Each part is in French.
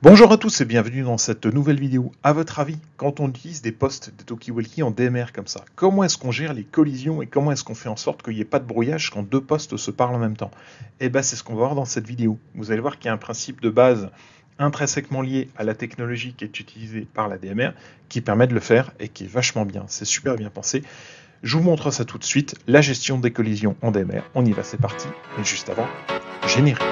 Bonjour à tous et bienvenue dans cette nouvelle vidéo. À votre avis, quand on utilise des postes de talkie-walkie en DMR comme ça, comment est-ce qu'on gère les collisions et comment est-ce qu'on fait en sorte qu'il n'y ait pas de brouillage quand deux postes se parlent en même temps? Eh bien, c'est ce qu'on va voir dans cette vidéo. Vous allez voir qu'il y a un principe de base intrinsèquement lié à la technologie qui est utilisée par la DMR qui permet de le faire et qui est vachement bien. C'est super bien pensé. Je vous montre ça tout de suite, la gestion des collisions en DMR. On y va, c'est parti. Mais juste avant, générique.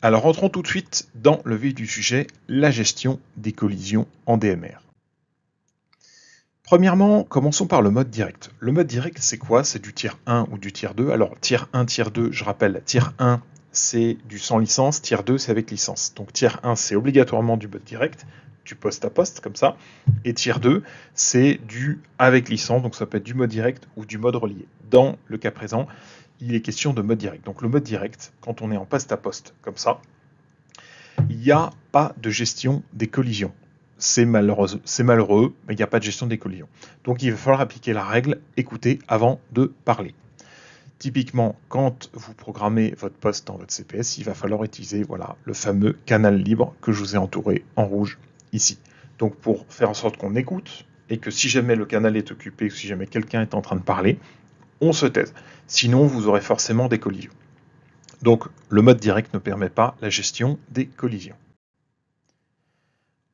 Alors rentrons tout de suite dans le vif du sujet, la gestion des collisions en DMR. Premièrement, commençons par le mode direct. Le mode direct, c'est quoi? C'est du tier 1 ou du tier 2. Alors, tier 1, tier 2, je rappelle, tier 1, c'est du sans licence, tier 2, c'est avec licence. Donc, tier 1, c'est obligatoirement du mode direct, du poste à poste, comme ça. Et tier 2, c'est du avec licence, donc ça peut être du mode direct ou du mode relié. Dans le cas présent, il est question de mode direct. Donc, le mode direct, quand on est en poste à poste, comme ça, il n'y a pas de gestion des collisions. C'est malheureux, mais il n'y a pas de gestion des collisions. Donc il va falloir appliquer la règle écouter avant de parler. Typiquement, quand vous programmez votre poste dans votre CPS, il va falloir utiliser le fameux canal libre que je vous ai entouré en rouge ici. Donc pour faire en sorte qu'on écoute et que si jamais le canal est occupé ou si jamais quelqu'un est en train de parler, on se taise. Sinon, vous aurez forcément des collisions. Donc le mode direct ne permet pas la gestion des collisions.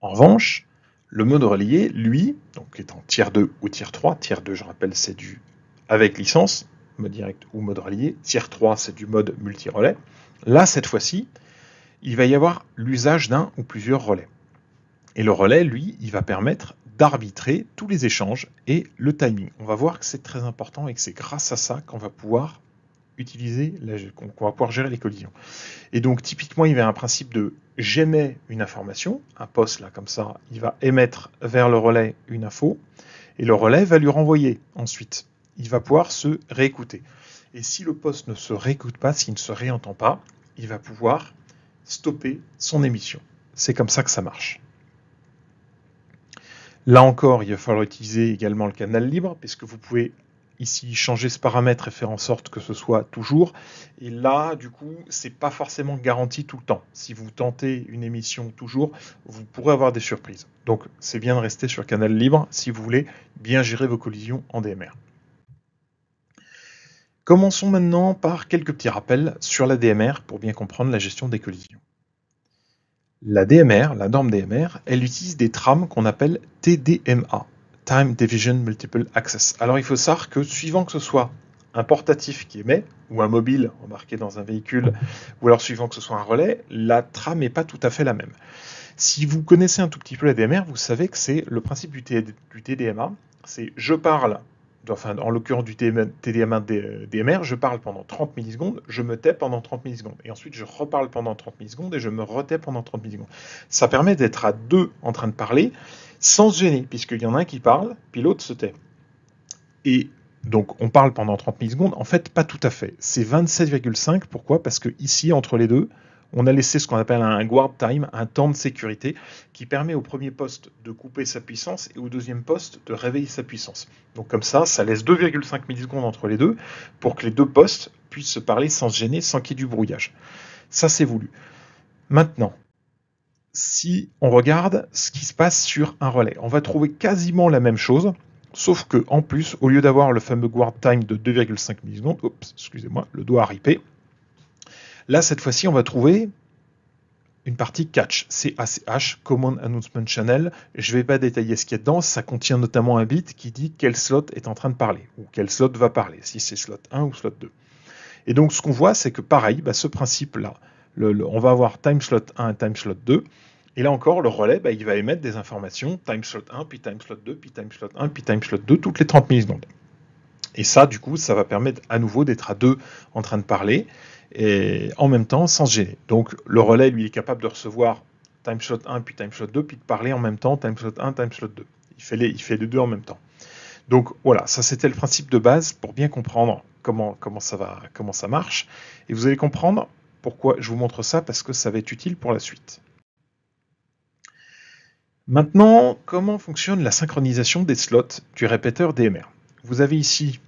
En revanche, le mode relié, lui, donc est en tier 2 ou tier 3, tier 2 je rappelle c'est du avec licence, mode direct ou mode relié, tier 3 c'est du mode multi-relais. Là cette fois-ci, il va y avoir l'usage d'un ou plusieurs relais. Et le relais, lui, il va permettre d'arbitrer tous les échanges et le timing. On va voir que c'est très important et que c'est grâce à ça qu'on va pouvoir qu'on va pouvoir gérer les collisions. Et donc typiquement, il y a un principe de j'émets une information, un poste là comme ça, il va émettre vers le relais une info, et le relais va lui renvoyer ensuite. Il va pouvoir se réécouter. Et si le poste ne se réécoute pas, s'il ne se réentend pas, il va pouvoir stopper son émission. C'est comme ça que ça marche. Là encore, il va falloir utiliser également le canal libre, puisque vous pouvez ici changer ce paramètre et faire en sorte que ce soit toujours. Et là, du coup, c'est pas forcément garanti tout le temps. Si vous tentez une émission toujours, vous pourrez avoir des surprises. Donc, c'est bien de rester sur canal libre si vous voulez bien gérer vos collisions en DMR. Commençons maintenant par quelques petits rappels sur la DMR pour bien comprendre la gestion des collisions. La DMR, la norme DMR, elle utilise des trames qu'on appelle TDMA, Time Division Multiple Access. Alors il faut savoir que suivant que ce soit un portatif qui émet, ou un mobile embarqué dans un véhicule, ou alors suivant que ce soit un relais, la trame n'est pas tout à fait la même. Si vous connaissez un tout petit peu la DMR, vous savez que c'est le principe du TDMA, c'est je parle, enfin en l'occurrence du TDMA DMR, je parle pendant 30 millisecondes, je me tais pendant 30 millisecondes, et ensuite je reparle pendant 30 millisecondes et je me retais pendant 30 millisecondes. Ça permet d'être à deux en train de parler sans se gêner, puisqu'il y en a un qui parle, puis l'autre se tait. Et donc on parle pendant 30 millisecondes, en fait pas tout à fait, c'est 27,5, pourquoi? Parce que ici entre les deux, on a laissé ce qu'on appelle un guard time, un temps de sécurité, qui permet au premier poste de couper sa puissance et au deuxième poste de réveiller sa puissance. Donc comme ça laisse 2,5 millisecondes entre les deux pour que les deux postes puissent se parler sans se gêner, sans qu'il y ait du brouillage. Ça, c'est voulu. Maintenant, si on regarde ce qui se passe sur un relais, on va trouver quasiment la même chose, sauf que en plus, au lieu d'avoir le fameux guard time de 2,5 millisecondes, excusez-moi, le doigt a ripé, là, cette fois-ci, on va trouver une partie catch, CACH, Common Announcement Channel. Je ne vais pas détailler ce qu'il y a dedans, ça contient notamment un bit qui dit quel slot est en train de parler, ou quel slot va parler, si c'est slot 1 ou slot 2. Et donc, ce qu'on voit, c'est que pareil, ce principe-là, on va avoir time slot 1 et time slot 2, et là encore, le relais, il va émettre des informations, time slot 1, puis time slot 2, puis time slot 1, puis time slot 2, toutes les 30 millisecondes. Et ça, du coup, ça va permettre à nouveau d'être à deux en train de parler, et en même temps sans se gêner. Donc le relais, lui, est capable de recevoir time slot 1 puis time slot 2, puis de parler en même temps time slot 1, time slot 2. Il fait les deux en même temps. Donc voilà, ça c'était le principe de base pour bien comprendre comment ça marche. Et vous allez comprendre pourquoi je vous montre ça, parce que ça va être utile pour la suite. Maintenant, comment fonctionne la synchronisation des slots du répéteur DMR? Vous avez ici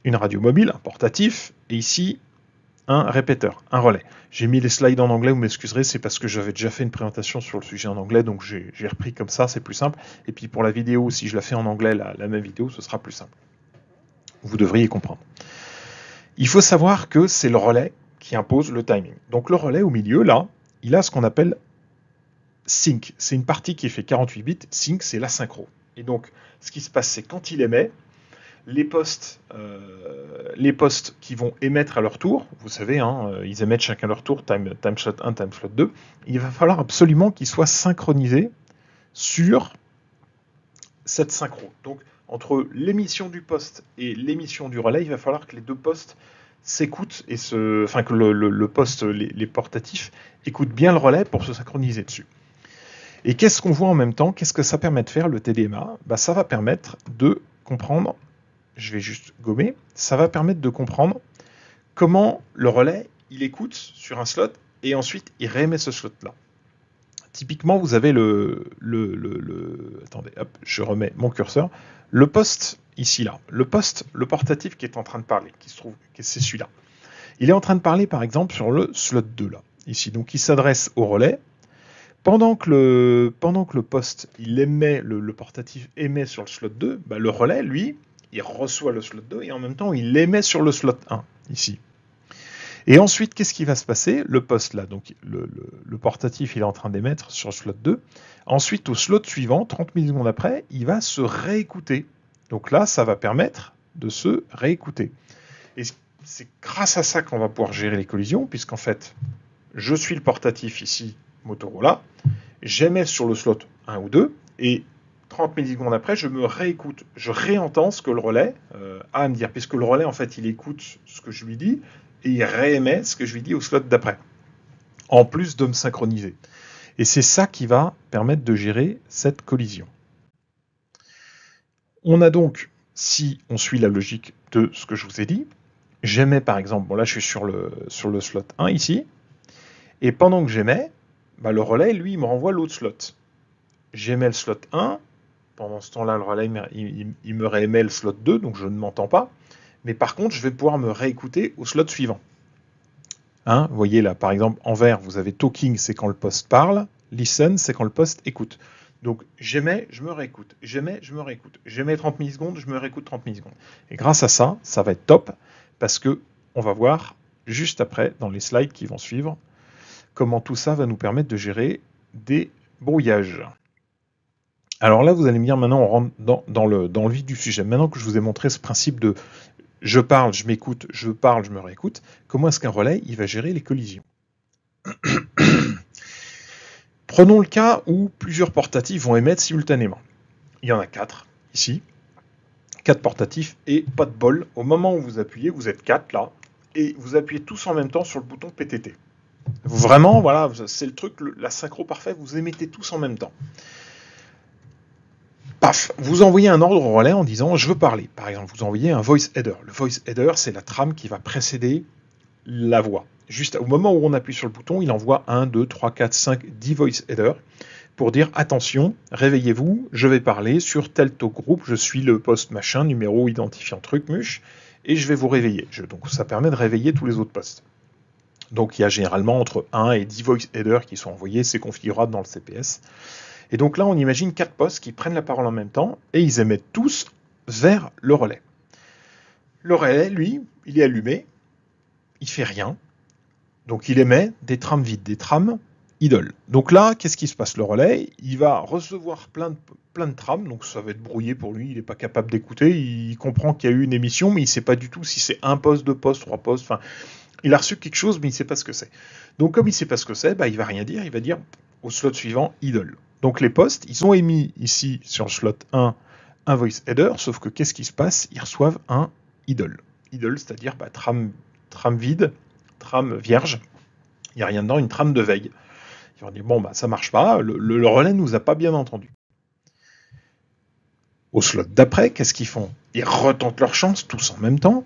une radio mobile, un portatif, et ici un répéteur, un relais. J'ai mis les slides en anglais, vous m'excuserez, c'est parce que j'avais déjà fait une présentation sur le sujet en anglais, donc j'ai repris comme ça, c'est plus simple. Et puis pour la vidéo, si je la fais en anglais, la même vidéo, ce sera plus simple. Vous devriez comprendre. Il faut savoir que c'est le relais qui impose le timing. Donc le relais au milieu, là, il a ce qu'on appelle sync. C'est une partie qui est fait 48 bits. Sync, c'est la synchro. Et donc, ce qui se passe, c'est quand il émet, les postes qui vont émettre à leur tour, vous savez, ils émettent chacun leur tour, time slot 1, time slot 2, il va falloir absolument qu'ils soient synchronisés sur cette synchro. Donc, entre l'émission du poste et l'émission du relais, il va falloir que les deux postes s'écoutent, que le poste, les portatifs, écoutent bien le relais pour se synchroniser dessus. Et qu'est-ce qu'on voit en même temps? Qu'est-ce que ça permet de faire, le TDMA? Ça va permettre de comprendre, je vais juste gommer, ça va permettre de comprendre comment le relais, il écoute sur un slot et ensuite il réémet ce slot-là. Typiquement, vous avez attendez, hop, je remets mon curseur. Le poste, ici, là. Le portatif qui est en train de parler, qui se trouve, c'est celui-là. Il est en train de parler, par exemple, sur le slot 2, là. Ici, donc il s'adresse au relais. Pendant que le poste, il émet, le portatif émet sur le slot 2, le relais, lui, il reçoit le slot 2 et en même temps, il émet sur le slot 1, ici. Et ensuite, qu'est-ce qui va se passer? Le poste, là, donc le portatif, il est en train d'émettre sur le slot 2. Ensuite, au slot suivant, 30 millisecondes après, il va se réécouter. Donc là, ça va permettre de se réécouter. Et c'est grâce à ça qu'on va pouvoir gérer les collisions, puisqu'en fait, je suis le portatif ici, Motorola, j'émets sur le slot 1 ou 2, et 30 millisecondes après, je me réécoute, je réentends ce que le relais a à me dire, puisque le relais, en fait, il écoute ce que je lui dis, et il réémet ce que je lui dis au slot d'après, en plus de me synchroniser. Et c'est ça qui va permettre de gérer cette collision. On a donc, si on suit la logique de ce que je vous ai dit, j'émets par exemple, bon là je suis sur le slot 1 ici, et pendant que j'émets, le relais, lui, il me renvoie l'autre slot. J'émets le slot 1, pendant ce temps-là, le relais, il me réémet le slot 2, donc je ne m'entends pas. Mais par contre, je vais pouvoir me réécouter au slot suivant. Vous voyez là, par exemple, en vert, vous avez talking, c'est quand le poste parle. Listen, c'est quand le poste écoute. Donc j'émets, je me réécoute. J'émets, je me réécoute. J'émets 30 millisecondes, je me réécoute 30 millisecondes. Et grâce à ça, ça va être top, parce que on va voir juste après, dans les slides qui vont suivre, comment tout ça va nous permettre de gérer des brouillages. Alors là, vous allez me dire, maintenant on rentre dans le vif du sujet. Maintenant que je vous ai montré ce principe de je parle, je m'écoute, je parle, je me réécoute, comment est-ce qu'un relais il va gérer les collisions? Prenons le cas où plusieurs portatifs vont émettre simultanément. Il y en a 4 ici, 4 portatifs, et pas de bol, au moment où vous appuyez, vous êtes 4 là, et vous appuyez tous en même temps sur le bouton PTT. Vraiment, voilà, c'est le truc, la synchro parfaite, vous émettez tous en même temps. Paf, vous envoyez un ordre au relais en disant je veux parler. Par exemple, vous envoyez un voice header. Le voice header, c'est la trame qui va précéder la voix. Juste au moment où on appuie sur le bouton, il envoie 1, 2, 3, 4, 5, 10 voice headers pour dire attention, réveillez-vous, je vais parler sur tel talk groupe, je suis le poste machin, numéro identifiant truc muche, et je vais vous réveiller. Donc ça permet de réveiller tous les autres postes. Donc il y a généralement entre 1 et 10 voice headers qui sont envoyés, c'est configurable dans le CPS. Et donc là, on imagine 4 postes qui prennent la parole en même temps et ils émettent tous vers le relais. Le relais, lui, il est allumé, il fait rien, donc il émet des trames vides, des trames idle. Donc là, qu'est-ce qui se passe? Le relais, il va recevoir plein de trames, donc ça va être brouillé pour lui, il n'est pas capable d'écouter, il comprend qu'il y a eu une émission, mais il ne sait pas du tout si c'est un poste, deux postes, trois postes, enfin, il a reçu quelque chose, mais il ne sait pas ce que c'est. Donc comme il ne sait pas ce que c'est, il ne va rien dire, il va dire au slot suivant, idle. Donc les postes, ils ont émis ici sur le slot 1 un voice header, sauf que qu'est-ce qui se passe? Ils reçoivent un idle. Idle, c'est-à-dire trame vide, trame vierge, il n'y a rien dedans, une trame de veille. Ils vont dire bon ça marche pas, le relais nous a pas bien entendu. Au slot d'après, qu'est-ce qu'ils font? Ils retentent leur chance tous en même temps,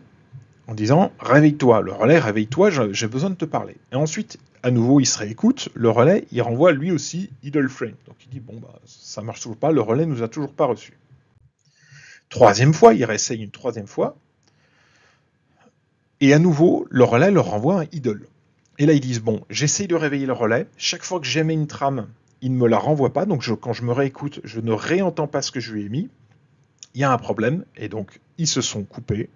en disant « Réveille-toi, le relais, réveille-toi, j'ai besoin de te parler ». Et ensuite, à nouveau, il se réécoute, le relais, il renvoie lui aussi idle frame. Donc il dit « Bon, bah, ça marche toujours pas, le relais nous a toujours pas reçu ». Troisième fois, il réessaye une troisième fois, et à nouveau, le relais leur renvoie un idle. Et là, ils disent « Bon, j'essaye de réveiller le relais, chaque fois que j'émets une trame, il ne me la renvoie pas, donc quand je me réécoute, je ne réentends pas ce que je lui ai mis. Il y a un problème, et donc ils se sont coupés.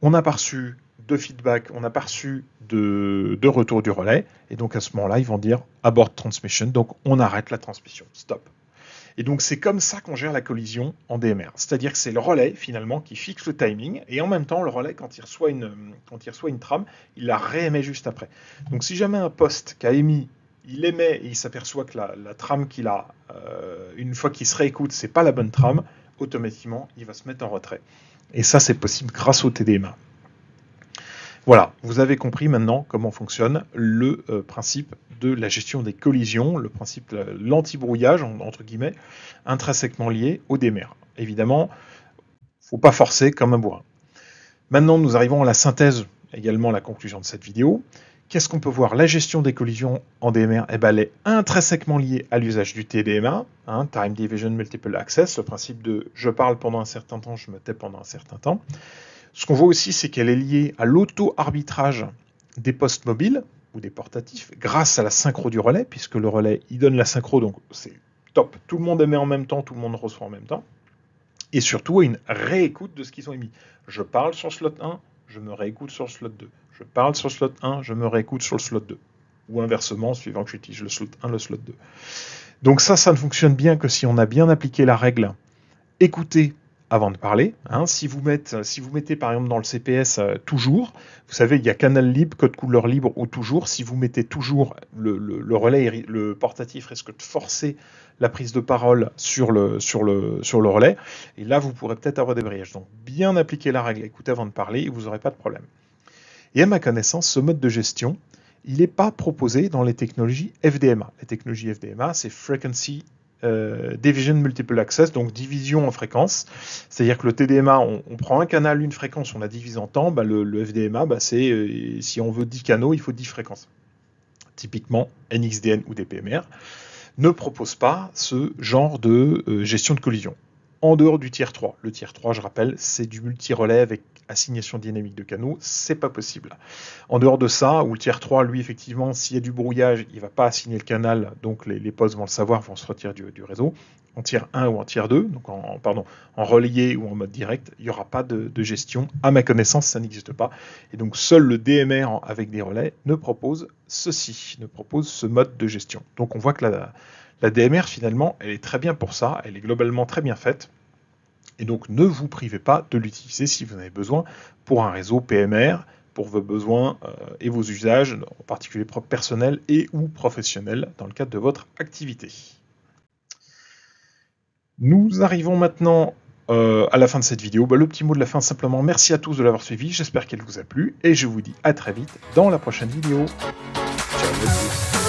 On n'a pas reçu de feedback, on n'a pas reçu de retour du relais, et donc à ce moment-là, ils vont dire abort transmission, donc on arrête la transmission, stop. Et donc c'est comme ça qu'on gère la collision en DMR, c'est-à-dire que c'est le relais finalement qui fixe le timing, et en même temps le relais quand il reçoit une trame, il la réémet juste après. Donc si jamais un poste qu'a émis, il émet et il s'aperçoit que la trame qu'il a, une fois qu'il se réécoute, c'est pas la bonne trame, automatiquement il va se mettre en retrait. Et ça c'est possible grâce au TDMA. Voilà, vous avez compris maintenant comment fonctionne le principe de la gestion des collisions, le principe de l'anti-brouillage, entre guillemets, intrinsèquement lié au DMR. Évidemment, il ne faut pas forcer comme un bourrin. Maintenant, nous arrivons à la synthèse, également à la conclusion de cette vidéo. Qu'est-ce qu'on peut voir? La gestion des collisions en DMR, eh ben, elle est intrinsèquement liée à l'usage du TDMA, Time Division Multiple Access, le principe de je parle pendant un certain temps, je me tais pendant un certain temps. Ce qu'on voit aussi, c'est qu'elle est liée à l'auto-arbitrage des postes mobiles ou des portatifs grâce à la synchro du relais, puisque le relais, il donne la synchro, donc c'est top. Tout le monde émet en même temps, tout le monde reçoit en même temps. Et surtout, une réécoute de ce qu'ils ont émis. Je parle sur slot 1, je me réécoute sur le slot 2. Je parle sur le slot 1, je me réécoute sur le slot 2. Ou inversement, suivant que j'utilise le slot 1, le slot 2. Donc ça ne fonctionne bien que si on a bien appliqué la règle écoutez avant de parler. Si vous mettez par exemple dans le CPS toujours, vous savez, il y a canal libre, code couleur libre ou toujours. Si vous mettez toujours, le relais, le portatif risque de forcer la prise de parole sur le relais. Et là, vous pourrez peut-être avoir des brillages. Donc, bien appliquer la règle, écoutez avant de parler, et vous n'aurez pas de problème. Et à ma connaissance, ce mode de gestion, il n'est pas proposé dans les technologies FDMA. Les technologies FDMA, c'est Frequency Division Multiple Access, donc division en fréquence. C'est-à-dire que le TDMA, on prend un canal, une fréquence, on la divise en temps. Le FDMA, c'est si on veut 10 canaux, il faut 10 fréquences. Typiquement, NXDN ou DPMR ne propose pas ce genre de gestion de collision. En dehors du tier 3. Le tier 3, je rappelle, c'est du multi-relais avec assignation dynamique de canaux, c'est pas possible. En dehors de ça, où le tier 3, lui, effectivement, s'il y a du brouillage, il ne va pas assigner le canal, donc les postes vont le savoir, vont se retirer du réseau. En tier 1 ou en tier 2, donc en relayé ou en mode direct, il n'y aura pas de gestion. À ma connaissance, ça n'existe pas. Et donc, seul le DMR avec des relais ne propose ceci, ne propose ce mode de gestion. Donc, on voit que la DMR, finalement, elle est très bien pour ça, elle est globalement très bien faite, et donc ne vous privez pas de l'utiliser si vous en avez besoin pour un réseau PMR, pour vos besoins et vos usages, en particulier personnels et ou professionnels, dans le cadre de votre activité. Nous arrivons maintenant à la fin de cette vidéo. Le petit mot de la fin, simplement, merci à tous de l'avoir suivi, j'espère qu'elle vous a plu, et je vous dis à très vite dans la prochaine vidéo. Ciao à tous.